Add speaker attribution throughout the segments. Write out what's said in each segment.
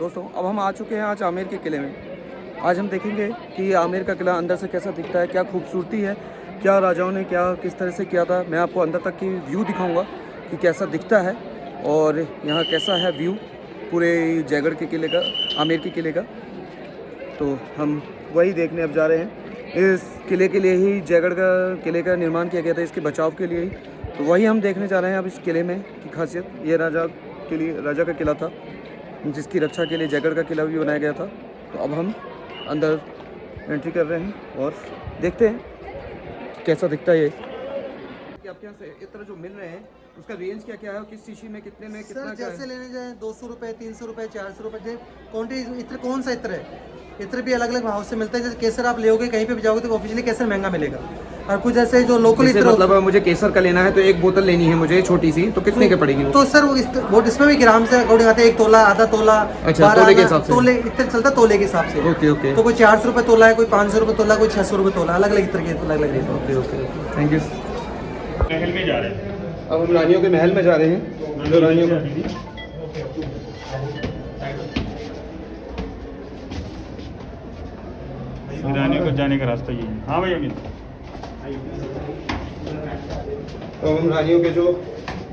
Speaker 1: दोस्तों, अब हम आ चुके हैं आज आमेर के किले में। आज हम देखेंगे कि आमेर का किला अंदर से कैसा दिखता है, क्या खूबसूरती है, क्या राजाओं ने क्या किस तरह से किया था। मैं आपको अंदर तक की व्यू दिखाऊंगा कि कैसा दिखता है और यहाँ कैसा है व्यू पूरे जयगढ़ के किले का, आमेर के किले का। तो हम वही देखने अब जा रहे हैं। इस किले के लिए ही जयगढ़ का किले का निर्माण किया गया था, इसके बचाव के लिए ही। तो वही हम देखने जा रहे हैं अब इस किले में की खासियत। ये राजा का किला था जिसकी रक्षा के लिए जयगढ़ का किला भी बनाया गया था। तो अब हम अंदर एंट्री कर रहे हैं और देखते हैं कैसा दिखता है ये। आपके यहाँ से इत्र जो मिल रहे हैं उसका रेंज क्या क्या है, किस शीशी में कितने में कितना
Speaker 2: सर,
Speaker 1: क्या
Speaker 2: जैसे
Speaker 1: है?
Speaker 2: लेने जाए 200 रुपये, 300 रुपये, 400 रुपये, क्वान्टिटी इत्र कौन सा इत्र है, इत्र भी अलग अलग भाव से मिलता है। जैसे केसर आप लोगे कहीं पे भी जाओगे तो ऑफिशियली केसर महंगा मिलेगा, और कुछ ऐसे जो लोकल
Speaker 1: जैसे
Speaker 2: इत्र
Speaker 1: मतलब मुझे केसर का लेना है तो एक बोतल लेनी है मुझे छोटी सी, तो कितने की पड़ेगी वो?
Speaker 2: तो सर वो इसमें भी ग्राम से अकॉर्डिंग आते हैं, 1 तोला, आधा तोला,
Speaker 1: अच्छा,
Speaker 2: 12
Speaker 1: तोले के
Speaker 2: आना,
Speaker 1: हिसाब से?
Speaker 2: तोले इत्र चलता है तोले के हिसाब से।
Speaker 1: ओके ओके
Speaker 2: तो कोई 400 रुपये तोला है, कोई 500 रुपये तोला, कोई 600 रुपये तोला, अलग अलग इत्र के अलग अलग rate.
Speaker 1: Okay okay thank you.
Speaker 3: महल में जा रहे हैं।
Speaker 1: अब हम रानियों के महल में जा रहे हैं। जो रानियों का
Speaker 3: रानियों को जाने का रास्ता ये है। हाँ भैया अमित,
Speaker 1: तो हम रानियों के जो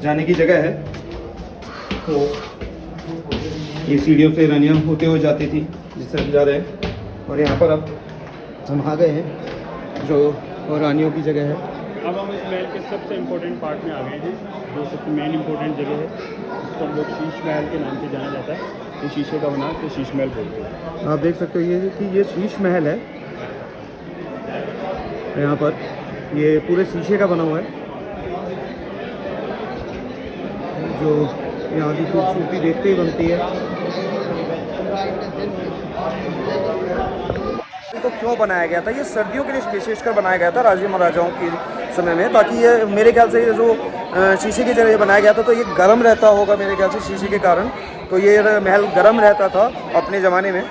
Speaker 1: जाने की जगह है तो ये सीढ़ियों से रानियाँ होते हुए जाती थी, जिससे हम जा रहे हैं। और यहाँ पर अब हम आ गए हैं जो रानियों की जगह है।
Speaker 3: अब हम इस महल के सबसे इम्पोर्टेंट पार्ट में आ गए हैं, जो सबसे मेन इम्पोर्टेंट जगह है। इसको हम लोग शीश महल के नाम से जाना जाता है। ये शीशे का बना तो शीश महल बोलते हैं।
Speaker 1: आप देख सकते हो ये शीश महल है। यहाँ पर ये पूरे शीशे का बना हुआ है, जो यहाँ की खूबसूरती देखते ही बनती है। तो क्यों बनाया गया था? ये सर्दियों के लिए विशेषकर बनाया गया था राजा महाराजाओं के समय में। बाकी ये मेरे ख्याल से ये जो शीशे की जगह बनाया गया था तो ये गर्म रहता होगा मेरे ख्याल से शीशे के कारण। तो ये महल गर्म रहता था अपने ज़माने में,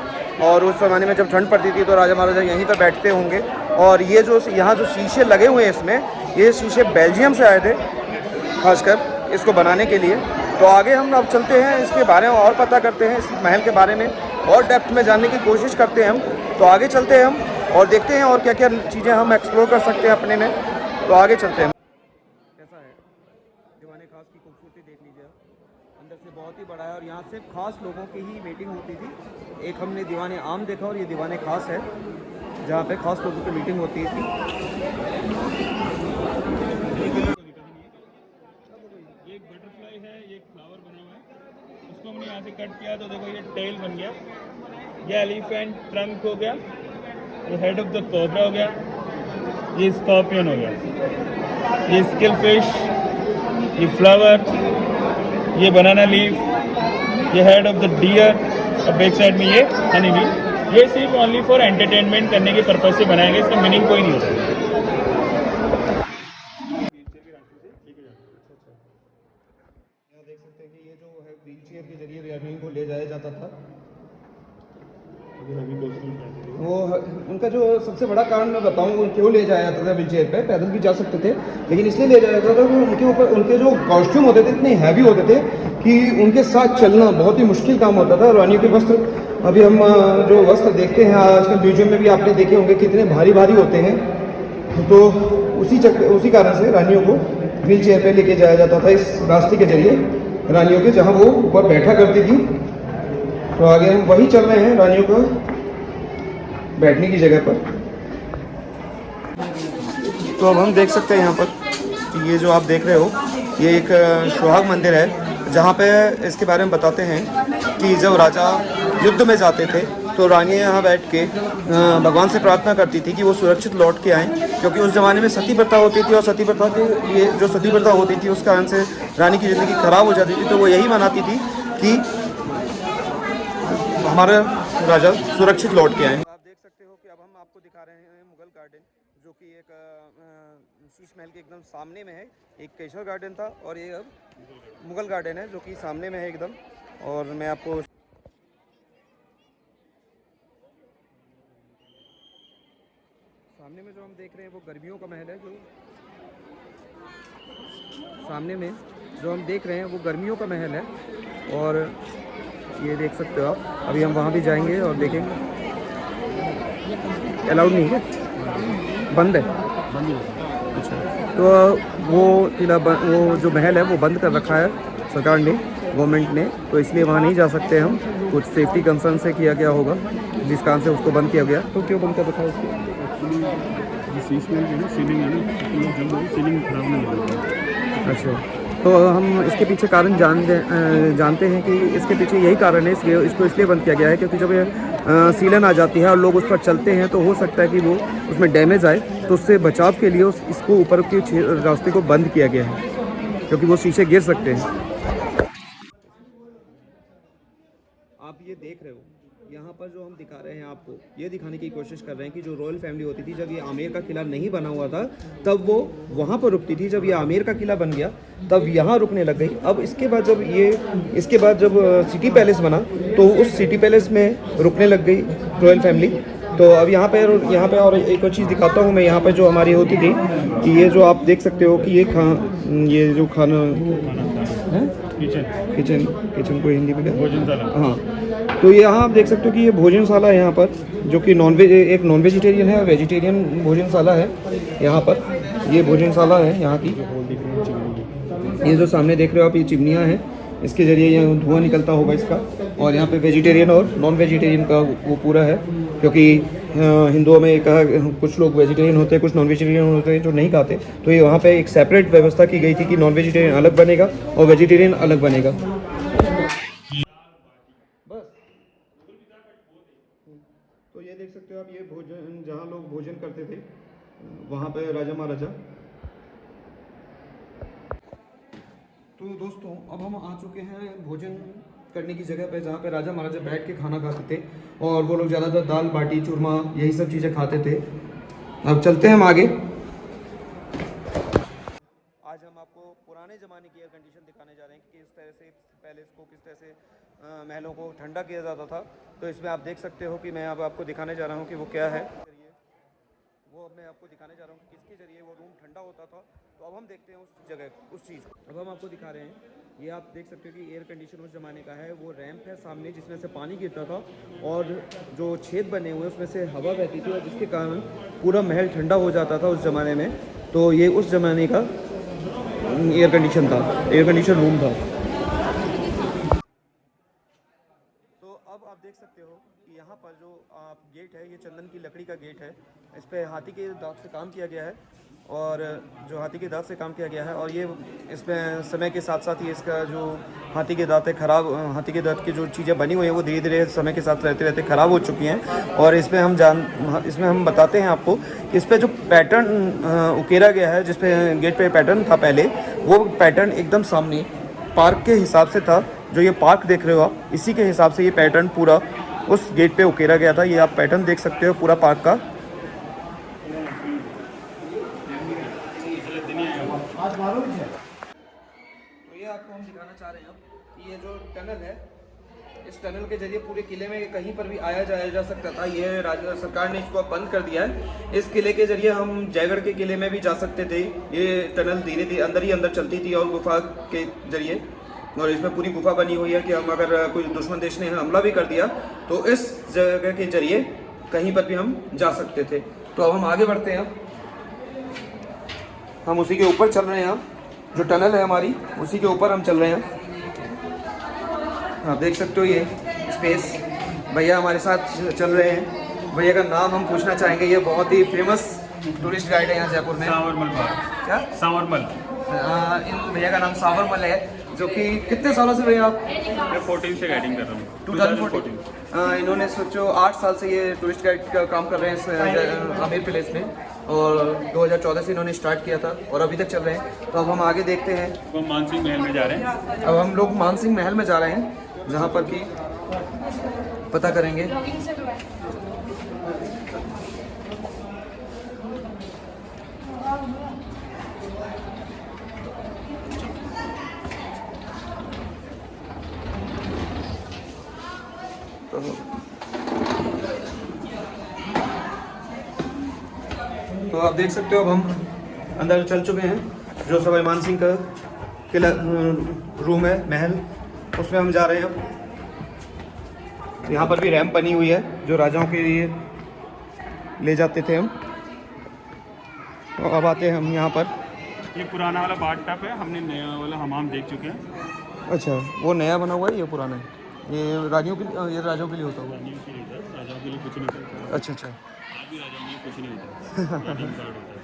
Speaker 1: और उस ज़माने में जब ठंड पड़ती थी तो राजा महाराजा यहीं पर बैठते होंगे। और ये जो यहाँ जो शीशे लगे हुए हैं इसमें, ये शीशे बेल्जियम से आए थे खासकर इसको बनाने के लिए। तो आगे हम अब चलते हैं, इसके बारे में और पता करते हैं, इस महल के बारे में और डेप्थ में जानने की कोशिश करते हैं हम। तो आगे चलते हैं हम और देखते हैं और क्या क्या चीज़ें हम एक्सप्लोर कर सकते हैं अपने में। तो आगे चलते हैं। कैसा है दीवाने खास की खूबसूरती देख लीजिए। अंदर से बहुत ही बड़ा है और यहाँ सिर्फ खास लोगों की ही मीटिंग होती थी। एक हमने दीवाने आम देखा और ये दीवाने खास है जहाँ पे खास लोगों की मीटिंग होती थी।
Speaker 3: ये एक बटरफ्लाई है, ये एक फ्लावर बना हुआ है। उसको हमने यहाँ से कट किया तो देखो ये टेल बन गया, ये एलिफेंट ट्रंक हो गया, ये हेड ऑफ द कोबरा हो गया, ये स्कॉर्पियन हो गया, ये स्किल फिश, ये फ्लावर, ये बनाना लीफ, ये हेड ऑफ द डियर, और बैक साइड में ये हनी बी। ये सिर्फ ओनली फॉर एंटरटेनमेंट करने के पर्पज से बनाया गया, इसका मीनिंग कोई नहीं होता।
Speaker 1: यहाँ देख सकते हैं कि ये जो है व्हील चेयर के जरिए रानियों को ले जाया जाता था। वो उनका जो सबसे बड़ा कारण मैं बताऊँ क्यों ले जाया जाता था व्हील चेयर पे, पैदल भी जा सकते थे लेकिन इसलिए ले जाया जाता था कि उनके ऊपर उनके जो कॉस्ट्यूम होते थे इतने हैवी होते थे कि उनके साथ चलना बहुत ही मुश्किल काम होता था। रानियों के वस्त्र, अभी हम जो वस्त्र देखते हैं आजकल म्यूजियम में भी आपने देखे होंगे कितने भारी भारी होते हैं। तो उसी कारण से रानियों को व्हील चेयर पे लेके जाया जाता था इस रास्ते के जरिए रानियों के, जहाँ वो ऊपर बैठा करती थी। तो आगे हम वही चल रहे हैं रानियों को बैठने की जगह पर। तो अब हम देख सकते हैं यहाँ पर कि ये जो आप देख रहे हो ये एक सुहाग मंदिर है, जहाँ पे इसके बारे में बताते हैं कि जब राजा युद्ध में जाते थे तो रानियाँ यहाँ बैठ के भगवान से प्रार्थना करती थी कि वो सुरक्षित लौट के आएँ, क्योंकि उस ज़माने में सती प्रथा होती थी और सती प्रथा के ये जो सती प्रथा होती थी उस कारण से रानी की ज़िंदगी खराब हो जाती थी। तो वो यही मनाती थी कि हमारा राजा सुरक्षित लौट के आए। आप देख सकते हो कि अब हम आपको दिखा रहे हैं मुगल गार्डन, जो कि एक शीश महल के एकदम सामने में है। एक केशर गार्डन था और ये अब मुगल गार्डन है जो कि सामने में है एकदम। और मैं आपको सामने में जो हम देख रहे हैं वो गर्मियों का महल है। जो सामने में जो हम देख रहे हैं वो गर्मियों का महल है और ये देख सकते हो आप। अभी हम वहाँ भी जाएंगे और देखेंगे। अलाउड नहीं है, बंद है। अच्छा, तो वो किला वो जो महल है वो बंद कर रखा है सरकार ने, गवर्नमेंट ने, तो इसलिए वहाँ नहीं जा सकते हम। कुछ सेफ्टी कंसर्न से किया गया होगा, जिस कारण से उसको बंद किया गया। तो क्यों बंद कर रखा है उसको?
Speaker 3: सीलिंग है ना, सीलिंग खराब नहीं होगी।
Speaker 1: अच्छा, तो हम इसके पीछे कारण जानते हैं कि इसके पीछे यही कारण है, इसको इसलिए बंद किया गया है क्योंकि जब ये सीलन आ जाती है और लोग उस पर चलते हैं तो हो सकता है कि वो उसमें डैमेज आए, तो उससे बचाव के लिए इसको ऊपर के रास्ते को बंद किया गया है क्योंकि वो शीशे गिर सकते हैं। आप ये देख रहे हो, यहाँ पर जो हम दिखा रहे हैं आपको, ये दिखाने की कोशिश कर रहे हैं कि जो रॉयल फैमिली होती थी, जब ये आमेर का किला नहीं बना हुआ था तब वो वहाँ पर रुकती थी। जब ये आमेर का किला बन गया तब यहाँ रुकने लग गई। अब इसके बाद जब सिटी पैलेस बना तो उस सिटी पैलेस में रुकने लग गई रॉयल फैमिली। तो अब यहाँ पे और एक और चीज़ दिखाता हूँ मैं। यहाँ पर जो हमारी होती थी कि ये जो आप देख सकते हो कि ये जो खाना है, किचन को हिंदी में क्या,
Speaker 3: भोजनशाला।
Speaker 1: हाँ, तो यहाँ आप देख सकते हो कि ये भोजनशाला है यहाँ पर, जो कि एक नॉन वेजिटेरियन है और वेजिटेरियन भोजनशाला है। यहाँ पर ये भोजनशाला है यहाँ की। ये जो सामने देख रहे हो आप, ये चिमनियाँ हैं, इसके ज़रिए यहाँ धुआं निकलता होगा इसका। और यहाँ पे वेजिटेरियन और नॉन वेजिटेरियन का वो पूरा है, क्योंकि हिंदुओं में कहा कुछ लोग वेजिटेरियन होते हैं, कुछ नॉन वेजिटेरियन होते हैं जो नहीं खाते। तो ये वहाँ पे एक सेपरेट व्यवस्था की गई थी कि नॉन वेजिटेरियन अलग बनेगा और वेजिटेरियन अलग बनेगा। बस तो ये देख सकते हो आप, ये भोजन जहाँ लोग भोजन करते थे वहाँ पे राजा महाराजा। तो दोस्तों अब हम आ चुके हैं भोजन करने की जगह पे, जहाँ पे राजा महाराजा बैठ के खाना खाते थे और वो लोग ज़्यादातर दाल बाटी चूरमा यही सब चीज़ें खाते थे। अब चलते हैं हम आगे। आज हम आपको पुराने ज़माने की एयर कंडीशन दिखाने जा रहे हैं कि किस तरह से पैलेस को, किस तरह से महलों को ठंडा किया जाता था। तो इसमें आप देख सकते हो कि मैं अब आपको दिखाने जा रहा हूँ कि वो क्या है। वो मैं आपको दिखाने जा रहा हूँ कि किसके ज़रिए वो रूम ठंडा होता था। तो अब हम देखते हैं उस जगह, उस चीज़ को। अब हम आपको दिखा रहे हैं, ये आप देख सकते हो कि एयर कंडीशन उस ज़माने का है। वो रैंप है सामने जिसमें से पानी गिरता था और जो छेद बने हुए उसमें से हवा बहती थी और जिसके कारण पूरा महल ठंडा हो जाता था उस ज़माने में। तो ये उस ज़माने का एयर कंडीशन था, एयर कंडीशन रूम था। तो अब आप देख सकते हो कि यहाँ पर जो गेट है, ये चंदन की लकड़ी का गेट है। इस पर हाथी के दांत से काम किया गया है और जो हाथी के दांत से काम किया गया है, और ये इसमें समय के साथ साथ ही इसका जो हाथी के दांत है खराब, हाथी के दांत की जो चीज़ें बनी हुई हैं वो धीरे धीरे समय के साथ रहते रहते ख़राब हो चुकी हैं। और इसमें हम बताते हैं आपको कि इस पर जो पैटर्न उकेरा गया है, जिस पे गेट पे पैटर्न था पहले, वो पैटर्न एकदम सामने पार्क के हिसाब से था। जो ये पार्क देख रहे हो आप, इसी के हिसाब से ये पैटर्न पूरा उस गेट पे उकेरा गया था। ये आप पैटर्न देख सकते हो पूरा पार्क का। तो ये आपको हम दिखाना चाह रहे हैं अब कि ये जो टनल है, इस टनल के जरिए पूरे किले में कहीं पर भी आया जाया जा सकता था। ये राज्य सरकार ने इसको बंद कर दिया है। इस किले के जरिए हम जयगढ़ के किले में भी जा सकते थे। ये टनल धीरे धीरे अंदर ही अंदर चलती थी और गुफा के जरिए, और इसमें पूरी गुफा बनी हुई है कि हम अगर कोई दुश्मन देश ने हमला भी कर दिया तो इस जगह के जरिए कहीं पर भी हम जा सकते थे। तो अब हम आगे बढ़ते हैं। हम उसी के ऊपर चल रहे हैं। जो टनल है हमारी, उसी के ऊपर हम चल रहे हैं। आप देख सकते हो ये स्पेस। भैया हमारे साथ चल रहे हैं। भैया का नाम हम पूछना चाहेंगे। ये बहुत ही फेमस टूरिस्ट गाइड है यहाँ जयपुर में।
Speaker 3: सांवरमल।
Speaker 1: क्या?
Speaker 3: सांवरमल।
Speaker 1: इन भैया का नाम सांवरमल है, जो कि कितने सालों से भैया आप?
Speaker 3: मैं 14 से गाइडिंग कर रहा हूँ।
Speaker 1: 2014। इन्होंने सोचो 8 साल से ये टूरिस्ट गाइड का काम कर रहे हैं इस आमेर पैलेस में, और 2014 से इन्होंने स्टार्ट किया था और अभी तक चल रहे हैं। तो अब हम आगे देखते हैं।
Speaker 3: वो मानसिंह महल में जा रहे हैं।
Speaker 1: अब हम लोग मानसिंह महल में जा रहे हैं, जहाँ पर कि पता करेंगे। तो आप देख सकते हो अब हम अंदर चल चुके हैं। जो सवाई मान सिंह का किला रूम है, महल, उसमें हम जा रहे हैं। यहाँ पर भी रैंप बनी हुई है जो राजाओं के लिए ले जाते थे हम। और अब आते हैं हम यहाँ पर।
Speaker 3: ये पुराना वाला बाथ टब है, हमने नया वाला हमाम देख चुके हैं।
Speaker 1: अच्छा, वो नया बना हुआ है, ये पुराना है। ये रानियों के लिए, ये राजाओं के लिए होता होगा।
Speaker 3: रानियों के लिए था, राजाओं के लिए कुछ नहीं था।
Speaker 1: अच्छा अच्छा
Speaker 3: अभी राजाओं के लिए कुछ नहीं होता, वेडिंग कार्ड होता है।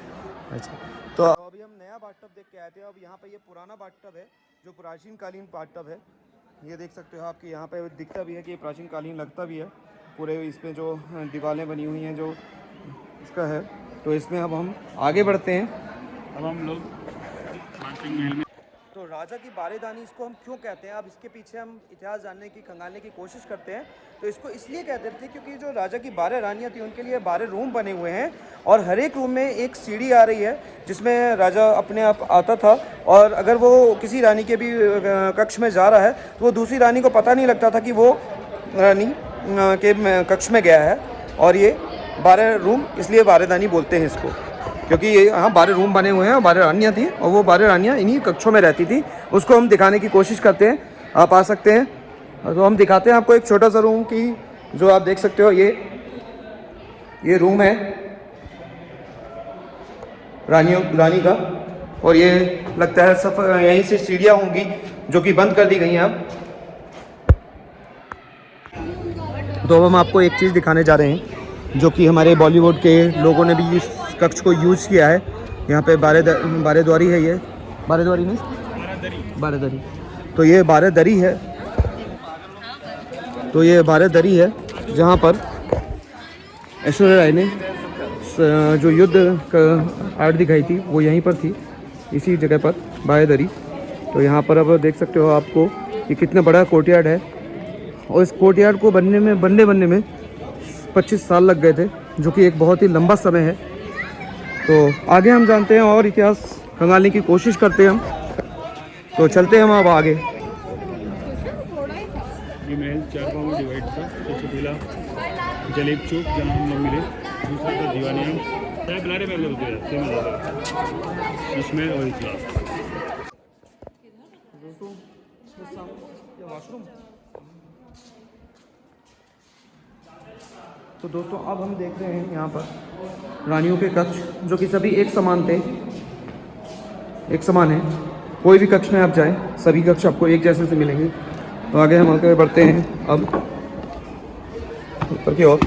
Speaker 1: अच्छा। तो अभी हम नया बाथ टब देख के आए थे। अब यहाँ पे ये पुराना बाथ टब है जो प्राचीन कालीन बाथ टब है। ये देख सकते हो आपकी यहाँ पे दिखता भी है कि ये प्राचीन कालीन लगता भी है। पूरे इसमें जो दीवारें बनी हुई हैं जो इसका है। तो इसमें अब हम आगे बढ़ते हैं।
Speaker 3: अब हम लोग मानसिंह महल में।
Speaker 1: तो राजा की बारेदानी इसको हम क्यों कहते हैं, अब इसके पीछे हम इतिहास जानने की, खंगालने की कोशिश करते हैं। तो इसको इसलिए कहते थे क्योंकि जो राजा की 12 रानियाँ थी उनके लिए 12 रूम बने हुए हैं और हर एक रूम में एक सीढ़ी आ रही है जिसमें राजा अपने आप आता था। और अगर वो किसी रानी के भी कक्ष में जा रहा है तो वो दूसरी रानी को पता नहीं लगता था कि वो रानी के कक्ष में गया है। और ये 12 रूम इसलिए बारेदानी बोलते हैं इसको, क्योंकि ये यहाँ 12 रूम बने हुए हैं और 12 रानियाँ थी और वो 12 रानियाँ इन्हीं कक्षों में रहती थी। उसको हम दिखाने की कोशिश करते हैं। आप आ सकते हैं तो हम दिखाते हैं आपको एक छोटा सा रूम की, जो आप देख सकते हो। ये रूम है रानी का। और ये लगता है सब यहीं से सीढ़ियाँ होंगी जो कि बंद कर दी गई हैं अब। तो अब हम आपको एक चीज़ दिखाने जा रहे हैं जो कि हमारे बॉलीवुड के लोगों ने भी इस कक्ष को यूज़ किया है। यहाँ पे 12 द्वारी है। ये 12 द्वारी नहीं, 12 दरी। तो ये 12 दरी है। तो ये 12 दरी है जहाँ पर ऐश्वर्या राय ने जो युद्ध का आर्ट दिखाई थी वो यहीं पर थी, इसी जगह पर 12 दरी। तो यहाँ पर अब देख सकते हो आपको कि कितना बड़ा कोर्टयार्ड है। और इस कोर्टयार्ड को बनने में 25 साल लग गए थे, जो कि एक बहुत ही लंबा समय है। तो आगे हम जानते हैं और इतिहास खंगालने की कोशिश करते हैं हम। तो चलते हैं हम अब आगे।
Speaker 3: ये महल 4 भागों में डिवाइड था। सबसे पहला जलेब चौक जहाँ हम लोग मिले, दूसरा था दीवानी चाहे बुलारे महल होते हैं इसमें और इतिहास।
Speaker 1: तो दोस्तों अब हम देख रहे हैं यहाँ पर रानियों के कक्ष जो कि सभी एक समान थे, एक समान है। कोई भी कक्ष में आप जाएं सभी कक्ष आपको एक जैसे से मिलेंगे। तो आगे हम आगे बढ़ते हैं अब ऊपर की ओर।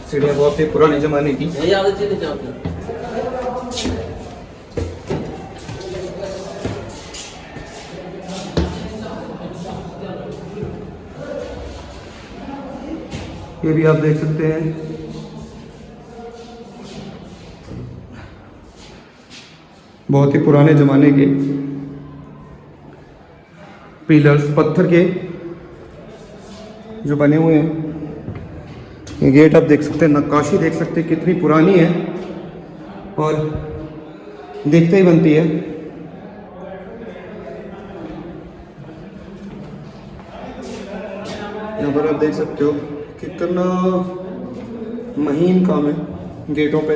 Speaker 1: सीढ़ियाँ बहुत ही पुराने ज़माने की। ये भी आप देख सकते हैं। बहुत ही पुराने ज़माने के पिलर्स पत्थर के जो बने हुए हैं। ये गेट आप देख सकते हैं, नक्काशी देख सकते हैं कितनी पुरानी है और देखते ही बनती है। यहाँ पर आप देख सकते हो कितना महीन काम है गेटों पे।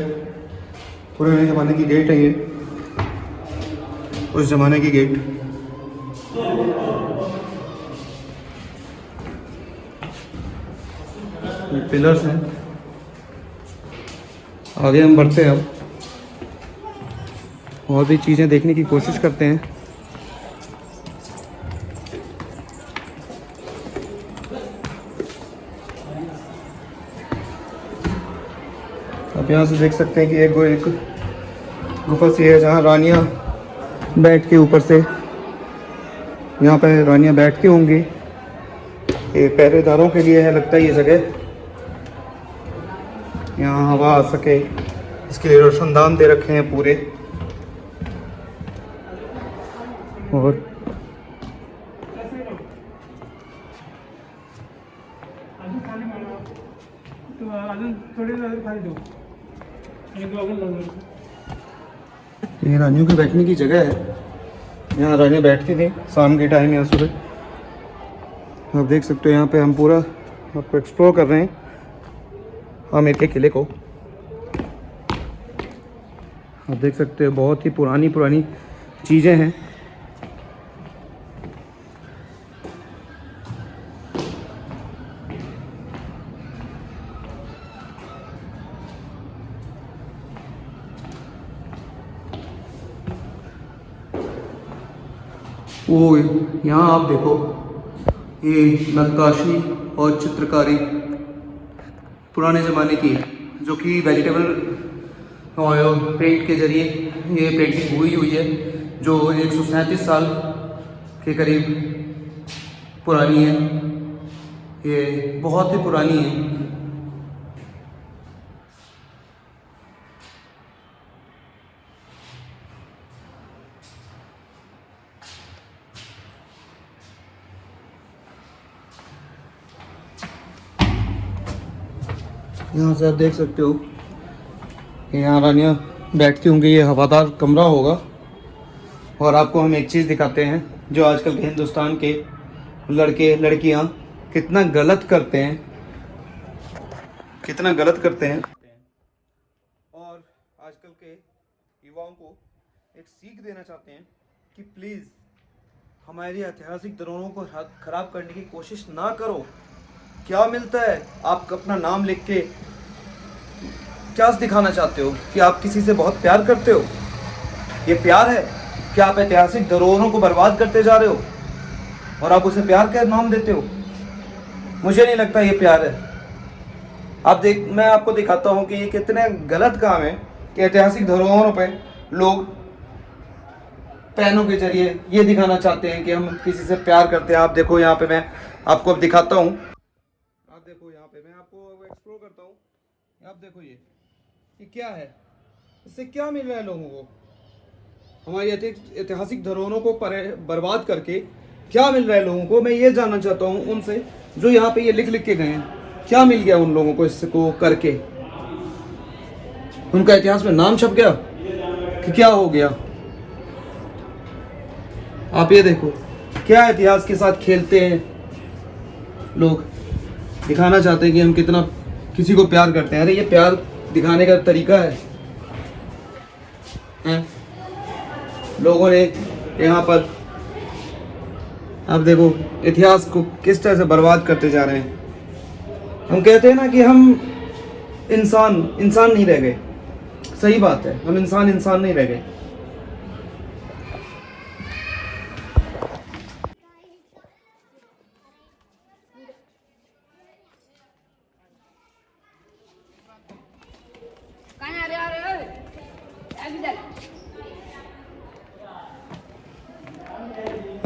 Speaker 1: पुराने ज़माने की गेट है ये, उस ज़माने की गेट। ये पिलर्स हैं। आगे हम बढ़ते हैं अब और भी चीज़ें देखने की कोशिश करते हैं। आप यहाँ से देख सकते हैं कि एक गुफा सी है जहाँ रानियाँ बैठ के ऊपर से, यहाँ पे रानियाँ बैठती होंगी। ये पहरेदारों के लिए है लगता है ये जगह, यहाँ हवा आ सके इसके लिए रोशनदान दे रखे हैं पूरे। और ये रानियों के बैठने की जगह है। यहाँ रानियाँ बैठती थी शाम के टाइम या सुबह। आप देख सकते हो यहाँ पे हम पूरा आपको एक्सप्लोर कर रहे हैं आमेर के किले को। आप देख सकते हो बहुत ही पुरानी पुरानी चीज़ें हैं। वो यहाँ आप देखो, ये नक्काशी और चित्रकारी पुराने ज़माने की है, जो कि वेजिटेबल ऑयल पेंट के ज़रिए ये पेंटिंग हुई है, जो 137 साल के करीब पुरानी है। ये बहुत ही पुरानी है। यहाँ से आप देख सकते हो कि यहाँ रानियाँ बैठती होंगी, ये हवादार कमरा होगा। और आपको हम एक चीज़ दिखाते हैं जो आजकल के हिंदुस्तान के लड़के लड़कियाँ कितना गलत करते हैं, कितना गलत करते हैं। और आजकल के युवाओं को एक सीख देना चाहते हैं कि प्लीज़ हमारी ऐतिहासिक धरोहरों को ख़राब करने की कोशिश ना करो। क्या मिलता है? आप अपना नाम लिख के क्या दिखाना चाहते हो कि आप किसी से बहुत प्यार करते हो? ये प्यार है? क्या आप ऐतिहासिक धरोहरों को बर्बाद करते जा रहे हो और आप उसे प्यार का नाम देते हो? मुझे नहीं लगता ये प्यार है। मैं आपको दिखाता हूँ कि ये कितने गलत काम है कि ऐतिहासिक धरोहरों पे लोग पेनों के जरिए ये दिखाना चाहते हैं कि हम किसी से प्यार करते हैं। आप देखो यहाँ पे, मैं आपको अब दिखाता हूँ। आप देखो यहाँ पे, मैं आपको एक्सप्लोर करता हूँ। आप देखो ये क्या है, इससे क्या मिल रहा है लोगों को? हमारी ऐतिहासिक धरोहरों को बर्बाद करके क्या मिल रहा है लोगों को? मैं ये जानना चाहता हूँ उनसे जो यहाँ पे ये लिख के गए हैं, क्या मिल गया उन लोगों को इसको करके? उनका इतिहास में नाम छप गया कि क्या हो गया? आप ये देखो, क्या इतिहास के साथ खेलते हैं लोग। दिखाना चाहते हैं कि हम कितना किसी को प्यार करते हैं। अरे ये प्यार दिखाने का तरीका है? लोगों ने यहाँ पर, आप देखो, इतिहास को किस तरह से बर्बाद करते जा रहे हैं। हम कहते हैं ना कि हम इंसान नहीं रह गए। सही बात है, हम इंसान नहीं रह गए।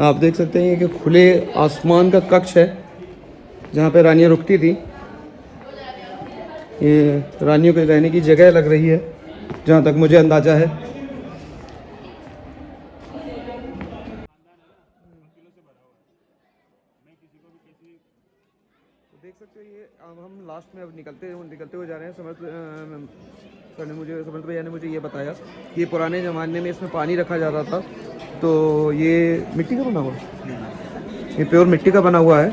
Speaker 1: आप देख सकते हैं कि खुले आसमान का कक्ष है जहाँ पे रानियाँ रुकती थी। ये रानियों के रहने की जगह लग रही है जहाँ तक मुझे अंदाज़ा है। देख सकते हो ये, अब हम लास्ट में अब निकलते हुए जा रहे हैं। समर्थ भैया ने मुझे ये बताया कि पुराने ज़माने में इसमें पानी रखा जाता था, तो ये मिट्टी का बना हुआ है, ये प्योर मिट्टी का बना हुआ है।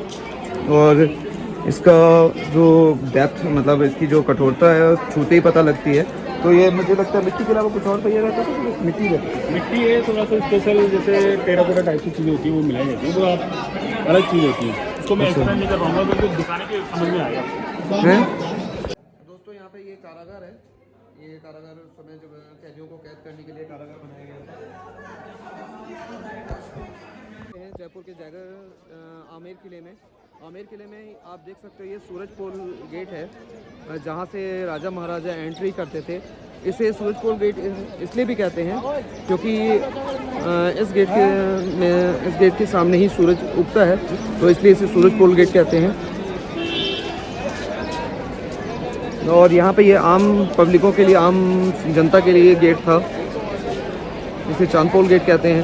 Speaker 1: और इसका जो डेप्थ, मतलब इसकी जो कठोरता है छूते ही पता लगती है। तो ये मुझे लगता है मिट्टी के अलावा कुछ और पहिया रहता है, तो मिट्टी रहती है।
Speaker 3: मिट्टी है, थोड़ा सा स्पेशल जैसे टेराकोटा टाइप की चीज़ होती है वो मिलाई जाती है, वो आप अलग चीज़ होती है। इसको मैं एक्सप्लेन नहीं कर पाऊँगा क्योंकि दिखाने के समझ में आएगा।
Speaker 1: दोस्तों यहाँ पे ये कारागार है। ये कारागार उस समय जब कैदियों को कैद करने के लिए कारागार बनाया गया था। जयपुर के जयगढ़ आमेर किले में आप देख सकते हो ये सूरजपोल गेट है, जहाँ से राजा महाराजा एंट्री करते थे। इसे सूरजपोल गेट इसलिए भी कहते हैं क्योंकि इस गेट के सामने ही सूरज उगता है, तो इसलिए इसे सूरजपोल गेट कहते हैं। और यहाँ पे ये आम पब्लिकों के लिए, आम जनता के लिए गेट था, इसे चांदपोल गेट कहते हैं।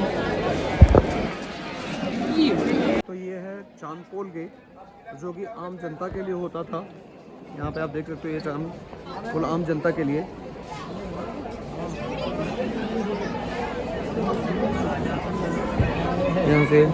Speaker 1: तो ये है चांदपोल गेट, जो कि आम जनता के लिए होता था। यहाँ पे आप देख सकते हो ये चांदपोल आम जनता के लिए। यहाँ से